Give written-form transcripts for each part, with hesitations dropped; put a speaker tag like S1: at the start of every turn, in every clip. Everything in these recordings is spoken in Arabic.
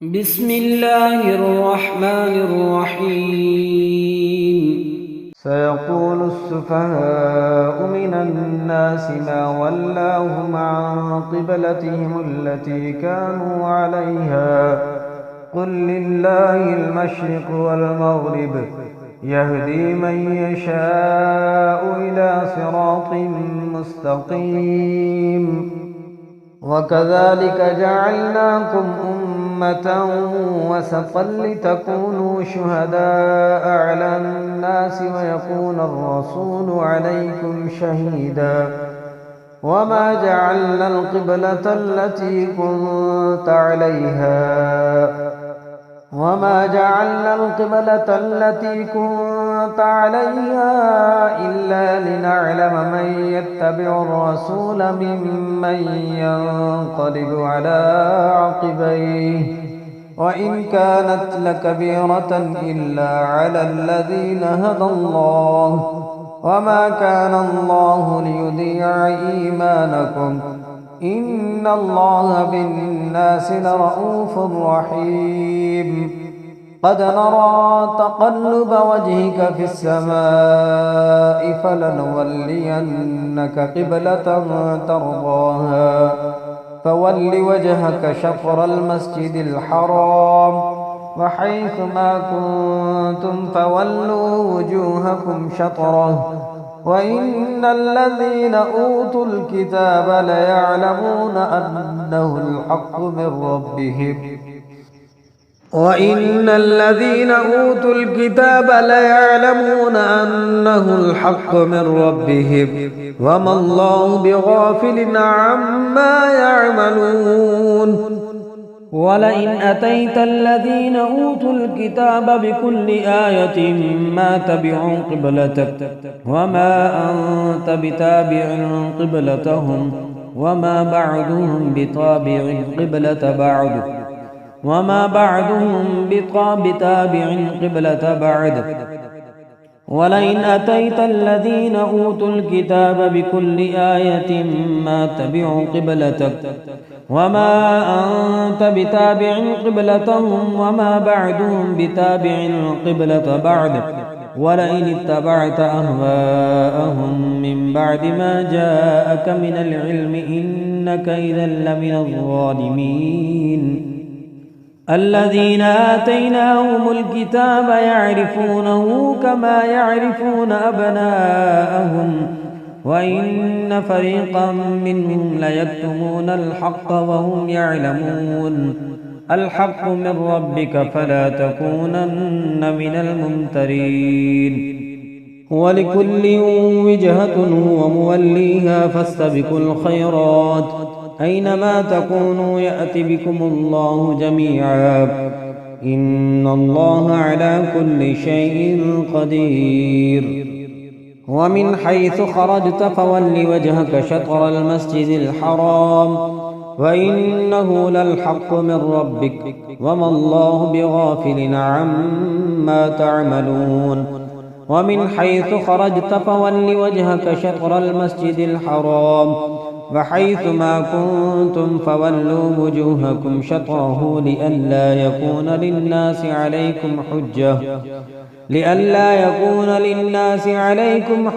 S1: بسم الله الرحمن الرحيم.
S2: سيقول السفهاء من الناس ما ولاهم عن قبلتهم التي كانوا عليها قل لله المشرق والمغرب يهدي من يشاء إلى صراط مستقيم. وكذلك جعلناكم أمة وسطا لتكونوا شهداء على الناس ويكون الرسول عليكم شهيدا. وما جعلنا القبلة التي كنت عليها إلا لنعلم من يتبع الرسول ممن ينقلب على عقبيه وإن كانت لكبيرة إلا على الذين هدى الله وما كان الله ليضيع إيمانكم إن الله بالناس لرءوف رحيم. قد نرى تقلب وجهك في السماء فلنولينك قبلة ترضاها فول وجهك شطر المسجد الحرام وحيث ما كنتم فولوا وجوهكم شطره وإن الذين أوتوا الكتاب ليعلمون أنه الحق من ربهم وما الله بغافل عما يعملون.
S1: ولئن أتيت الذين أوتوا الكتاب بكل آية ما تبعوا قبلتك وما أنت بتابع قبلتهم وما بعضهم بتابع قبلة بعد. ولئن أتيت الذين أوتوا الكتاب بكل آية ما تبعوا قبلتك وما أنت بتابع قبلتهم وما بعدهم بتابع قبلة بعد. ولئن اتبعت أهواءهم من بعد ما جاءك من العلم إنك إذا لمن الظالمين. الذين آتيناهم الكتاب يعرفونه كما يعرفون أبناءهم وإن فريقا منهم ليكتمون الحق وهم يعلمون. الحق من ربك فلا تكونن من الممترين. ولكل وجهة هو موليها فاستبقوا الخيرات أينما تكونوا يأت بكم الله جميعا إن الله على كل شيء قدير. ومن حيث خرجت فول وجهك شطر المسجد الحرام وإنه للحق من ربك وما الله بغافل عما تعملون. ومن حيث خرجت فول وجهك شطر المسجد الحرام وحيث ما كنتم فولوا وجوهكم شطره لئلا يكون للناس عليكم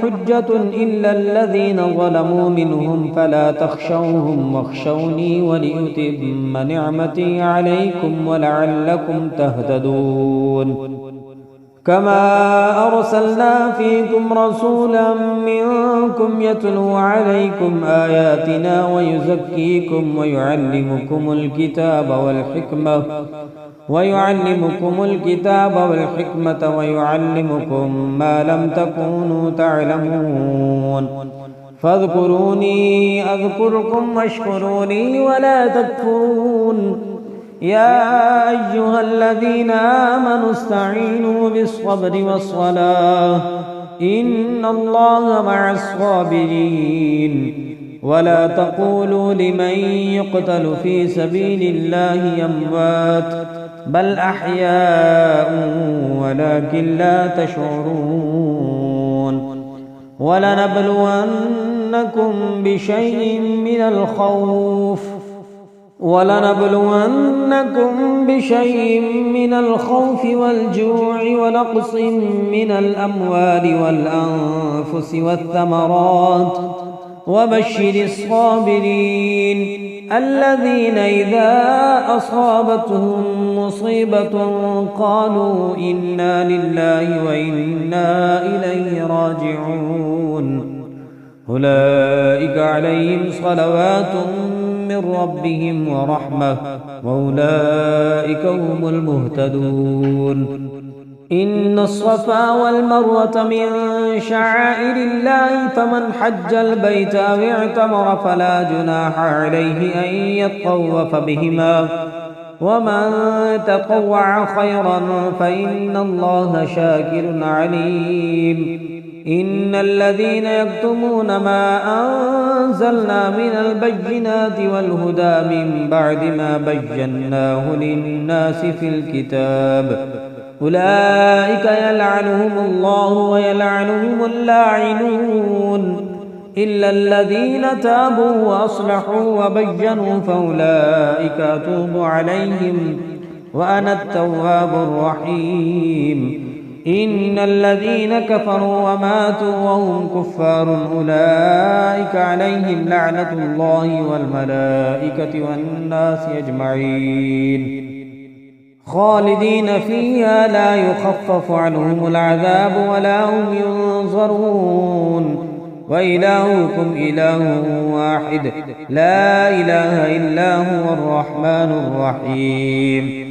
S1: حجة إلا الذين ظلموا منهم فلا تخشوهم واخشوني ولأتم نعمتي عليكم ولعلكم تهتدون. كما أرسلنا فيكم رسولا منكم يتلو عليكم آياتنا ويزكيكم ويعلمكم الكتاب والحكمة ويعلمكم ما لم تكونوا تعلمون. فاذكروني أذكركم واشكروني ولا تكفرون. يا أيها الذين آمنوا استعينوا بالصبر والصلاة إن الله مع الصابرين. ولا تقولوا لمن يقتل في سبيل الله أموات بل أحياء ولكن لا تشعرون. ولنبلونكم بشيء من الخوف ولنبلونكم بشيء من الخوف والجوع ونقص من الأموال والأنفس والثمرات وبشر الصابرين الذين إذا أصابتهم مصيبة قالوا إنا لله وإنا إليه راجعون أولئك عليهم صلوات من ربهم ورحمة وأولئك هم المهتدون إن الصفا والمروة من شعائر الله فمن حج البيت أو اعتمر فلا جناح عليه أن يطوف بهما ومن تطوع خيرا فإن الله شاكر عليم إن الذين يكتمون ما أنزلنا من البينات والهدى من بعد ما بيناه للناس في الكتاب أولئك يلعنهم الله ويلعنهم اللاعنون إلا الذين تابوا وأصلحوا وبينوا فأولئك أتوب عليهم وأنا التواب الرحيم إن الذين كفروا وماتوا وهم كفار أولئك عليهم لعنة الله والملائكة والناس أجمعين خالدين فيها لا يخفف عنهم العذاب ولا هم ينظرون وإلهكم إله واحد لا إله إلا هو الرحمن الرحيم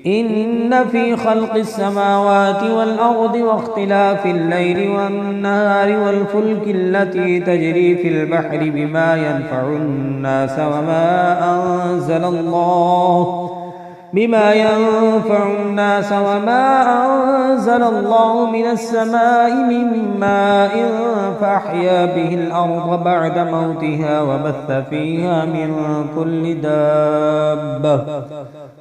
S1: إن في خلق السماوات والأرض واختلاف الليل والنهار والفلك التي تجري في البحر بما ينفع الناس وما أنزل الله من السماء من ماء فأحيا به الأرض بعد موتها وبث فيها من كل دابة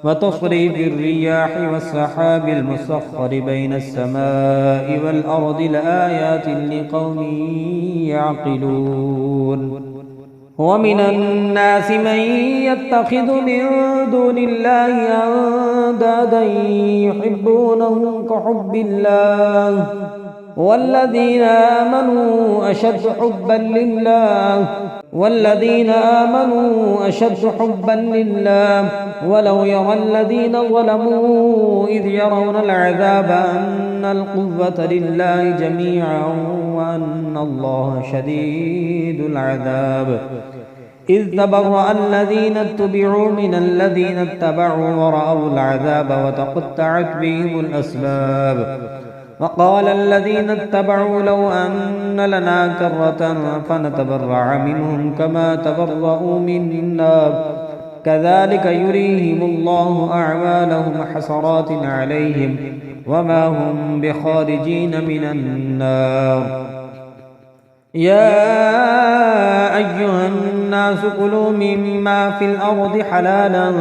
S1: وتصريف الرياح والسحاب المسخر بين السماء والأرض لآيات لقوم يعقلون ومن الناس من يتخذ من دون الله أندادا يحبونهم كحب الله والذين آمنوا أشد حبا لله ولو يرى الذين ظلموا إذ يرون العذاب أن القوة لله جميعا وأن الله شديد العذاب إذ تبرأ الذين اتبعوا من الذين اتبعوا ورأوا العذاب وتقطعت بهم الأسباب وقال الذين اتبعوا لو أن لنا كرة فنتبرع منهم كما تبرؤوا منا كذلك يريهم الله أعمالهم حسرات عليهم وما هم بخارجين من النار يا أيها الناس كلوا مما في الأرض حلالا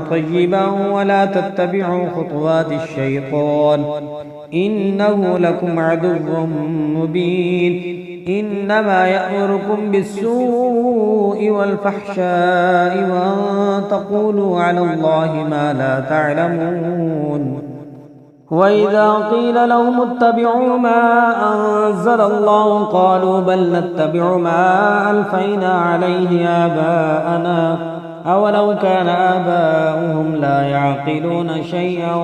S1: طيبا ولا تتبعوا خطوات الشيطان إنه لكم عدو مبين إنما يأمركم بالسوء والفحشاء وأن تقولوا على الله ما لا تعلمون وإذا قيل لهم اتبعوا ما أنزل الله قالوا بل نتبع ما ألفينا عليه آباءنا أولو كان آباؤهم لا يعقلون شيئا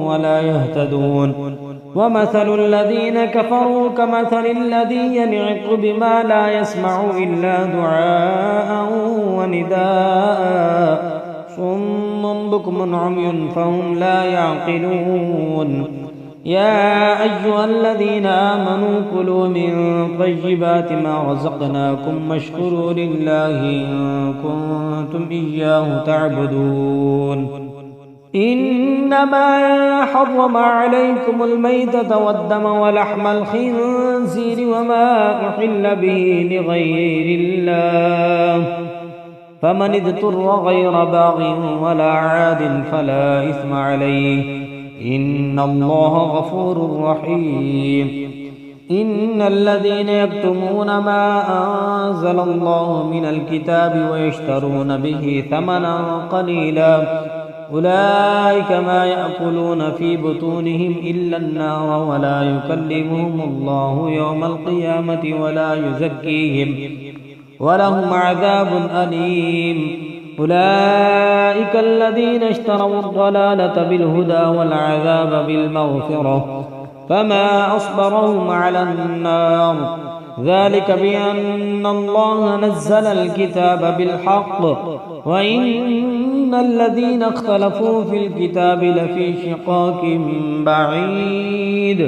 S1: ولا يهتدون ومثل الذين كفروا كمثل الذي ينعق بما لا يسمع إلا دعاء ونداء صم بكم عمي فهم لا يعقلون يا أيها الذين آمنوا كلوا من طيبات ما رزقناكم واشكروا لله إن كنتم إياه تعبدون إنما حرم عليكم الميتة والدم ولحم الخنزير وما أحل به لغير الله فمن اضطر غير باغ ولا عاد فلا إثم عليه إن الله غفور رحيم إن الذين يكتمون ما أنزل الله من الكتاب ويشترون به ثمنا قليلا أولئك ما يأكلون في بطونهم إلا النار ولا يكلمهم الله يوم القيامة ولا يزكيهم ولهم عذاب أليم أولئك الذين اشتروا الضلالة بالهدى والعذاب بالمغفرة فما أصبرهم على النار ذلك بأن الله نزل الكتاب بالحق وإن الذين اختلفوا في الكتاب لفي شقاق بعيد